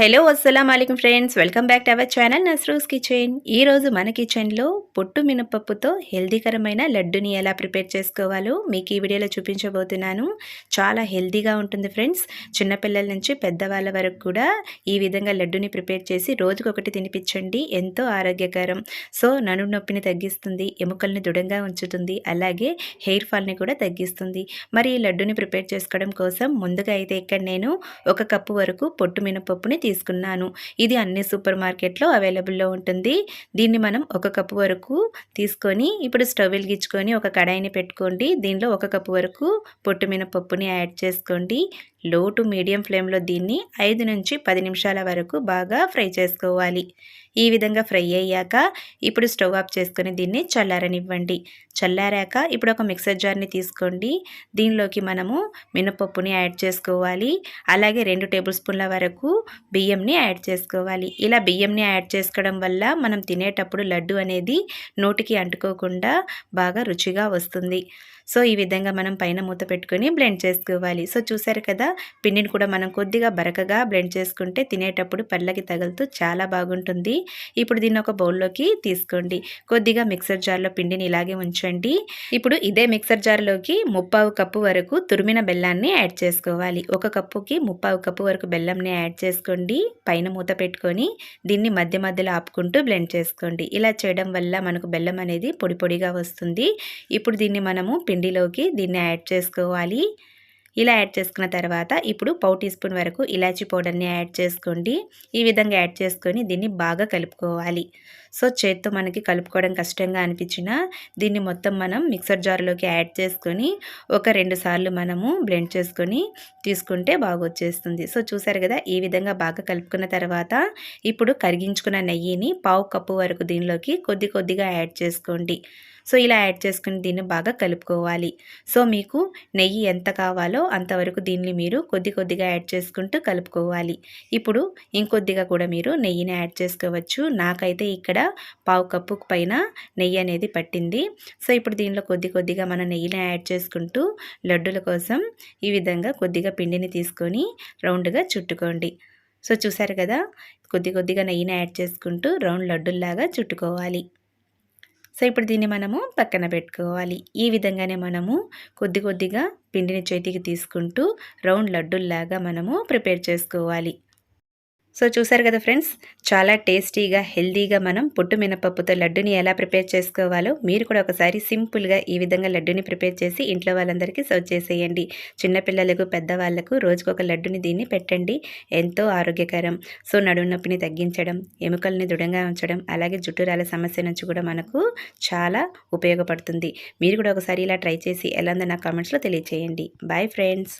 Hello అస్సలం వాలేకుమ్ friends, welcome back to our channel Nasru's kitchen. ఈరోజు మన కిచెన్లో పొట్టు మినపప్పుతో హెల్దీకరమైన లడ్డుని ఎలా ప్రిపేర్ చేసుకోవాలో మీకు ఈ వీడియోలో చూపించబోతున్నాను. చాలా హెల్దీగా ఉంటుంది ఫ్రెండ్స్. చిన్నపిల్లల నుంచి పెద్దవాళ్ళ వరకు కూడా ఈ విధంగా లడ్డుని ప్రిపేర్ చేసి రోజుకొకటి తినిపించండి. ఎంతో ఆరోగ్యకరం. సో నడుము నొప్పిని తగ్గిస్తుంది, ఎముకల్ని దృఢంగా ఉంచుతుంది, అలాగే హెయిర్ ఫాల్ని కూడా తగ్గిస్తుంది. మరి ఈ లడ్డుని ప్రిపేర్ చేసుకోవడం కోసం ముందుగా అయితే ఇక్కడ నేను 1 కప్పు వరకు పొట్టు మినపప్పుని తీసుకున్నాను. ఇది అన్ని సూపర్ మార్కెట్లో అవైలబుల్లో ఉంటుంది. దీన్ని మనం 1 కప్పు వరకు తీసుకొని ఇప్పుడు స్టవ్ వెలిగించుకొని ఒక కడాయిని పెట్టుకోండి. దీనిలో 1 కప్పు వరకు పొట్టు మినపప్పుని యాడ్ చేసుకోండి. లో టు మీడియం ఫ్లేమ్లో దీన్ని 5 నుంచి 10 నిమిషాల వరకు బాగా ఫ్రై చేసుకోవాలి. ఈ విధంగా ఫ్రై అయ్యాక ఇప్పుడు స్టవ్ ఆఫ్ చేసుకొని దీన్ని చల్లారనివ్వండి. చల్లారాక ఇప్పుడు ఒక మిక్సర్ జార్ని తీసుకోండి. దీనిలోకి మనము మినపప్పుని యాడ్ చేసుకోవాలి. అలాగే 2 టేబుల్ స్పూన్ల వరకు బియ్యంని యాడ్ చేసుకోవాలి. ఇలా బియ్యంని యాడ్ చేసుకోవడం వల్ల మనం తినేటప్పుడు లడ్డు అనేది నోటికి అంటుకోకుండా బాగా రుచిగా వస్తుంది. సో ఈ విధంగా మనం పైన మూత పెట్టుకొని బ్లెండ్ చేసుకోవాలి. సో చూసారు కదా, పిండిని కూడా మనం కొద్దిగా బరకగా బ్లెండ్ చేసుకుంటే తినేటప్పుడు పళ్ళకి తగులుతూ చాలా బాగుంటుంది. ఇప్పుడు దీన్ని ఒక బౌల్లోకి తీసుకోండి. కొద్దిగా మిక్సర్ జార్లో పిండిని ఇలాగే ఉంచండి. ఇప్పుడు ఇదే మిక్సర్ జార్లోకి 3/4 కప్పు వరకు తురిమిన బెల్లాన్ని యాడ్ చేసుకోవాలి. 1 కప్పుకి 3/4 కప్పు వరకు బెల్లంని యాడ్ చేసుకోండి. పైన మూత పెట్టుకొని దీన్ని మధ్య మధ్యలో ఆపుకుంటూ బ్లెండ్ చేసుకోండి. ఇలా చేయడం వల్ల మనకు బెల్లం అనేది పొడి పొడిగా వస్తుంది. ఇప్పుడు దీన్ని మనము పిండిలోకి దీన్ని యాడ్ చేసుకోవాలి. ఇలా యాడ్ చేసుకున్న తర్వాత ఇప్పుడు 1/4 టీ స్పూన్ వరకు ఇలాచీ పౌడర్ని యాడ్ చేసుకోండి. ఈ విధంగా యాడ్ చేసుకొని దీన్ని బాగా కలుపుకోవాలి. సో చేత్తో మనకి కలుపుకోవడం కష్టంగా అనిపించినా దీన్ని మొత్తం మనం మిక్సర్ జార్లోకి యాడ్ చేసుకొని ఒక 2 సార్లు మనము బ్లెండ్ చేసుకొని తీసుకుంటే బాగా వచ్చేస్తుంది. సో చూసారు కదా, ఈ విధంగా బాగా కలుపుకున్న తర్వాత ఇప్పుడు కరిగించుకున్న నెయ్యిని 1/4 కప్పు వరకు దీనిలోకి కొద్దిగా యాడ్ చేసుకోండి. సో ఇలా యాడ్ చేసుకుని దీన్ని బాగా కలుపుకోవాలి. సో మీకు నెయ్యి ఎంత కావాలో అంతవరకు దీన్ని మీరు కొద్దిగా యాడ్ చేసుకుంటూ కలుపుకోవాలి. ఇప్పుడు ఇంకొద్దిగా కూడా మీరు నెయ్యిని యాడ్ చేసుకోవచ్చు. నాకైతే ఇక్కడ 1/4 కప్పు పైన నెయ్యి అనేది పట్టింది. సో ఇప్పుడు దీనిలో కొద్దిగా మనం నెయ్యిని యాడ్ చేసుకుంటూ లడ్డుల కోసం ఈ విధంగా కొద్దిగా పిండిని తీసుకొని రౌండ్గా చుట్టుకోండి. సో చూసారు కదా, కొద్దిగా నెయ్యిని యాడ్ చేసుకుంటూ రౌండ్ లడ్డుల్లాగా చుట్టుకోవాలి. సో ఇప్పుడు దీన్ని మనము పక్కన పెట్టుకోవాలి. ఈ విధంగానే మనము కొద్దిగా పిండిని చేతికి తీసుకుంటూ రౌండ్ లడ్డుల్లాగా మనము ప్రిపేర్ చేసుకోవాలి. సో చూసారు కదా ఫ్రెండ్స్, చాలా టేస్టీగా హెల్దీగా మనం పొట్టు మినపప్పుతో లడ్డుని ఎలా ప్రిపేర్ చేసుకోవాలో మీరు కూడా ఒకసారి సింపుల్గా ఈ విధంగా లడ్డుని ప్రిపేర్ చేసి ఇంట్లో వాళ్ళందరికీ సర్వ్ చేసేయండి. చిన్నపిల్లలకు పెద్దవాళ్లకు రోజుకొక లడ్డుని దీన్ని పెట్టండి. ఎంతో ఆరోగ్యకరం. సో నడుము నొప్పిని తగ్గించడం, ఎముకల్ని దృఢంగా ఉంచడం, అలాగే జుట్టు రాలే సమస్య నుంచి కూడా మనకు చాలా ఉపయోగపడుతుంది. మీరు కూడా ఒకసారి ఇలా ట్రై చేసి ఎలా ఉందో నా కామెంట్స్లో తెలియచేయండి. Bye friends.